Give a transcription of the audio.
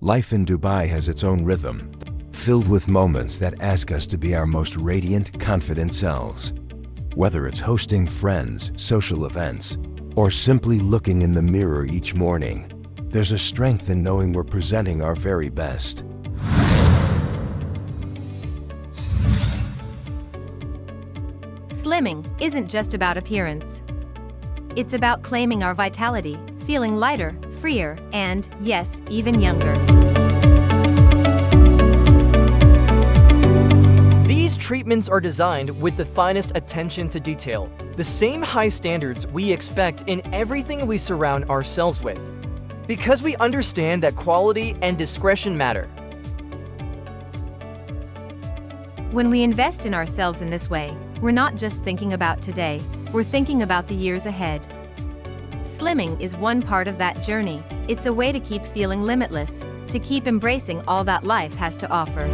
Life in Dubai has its own rhythm, filled with moments that ask us to be our most radiant, confident selves. Whether it's hosting friends, social events, or simply looking in the mirror each morning, there's a strength in knowing we're presenting our very best. Slimming isn't just about appearance. It's about claiming our vitality, feeling lighter, freer, and, yes, even younger. These treatments are designed with the finest attention to detail, the same high standards we expect in everything we surround ourselves with, because we understand that quality and discretion matter. When we invest in ourselves in this way, we're not just thinking about today, we're thinking about the years ahead. Slimming is one part of that journey. It's a way to keep feeling limitless, to keep embracing all that life has to offer.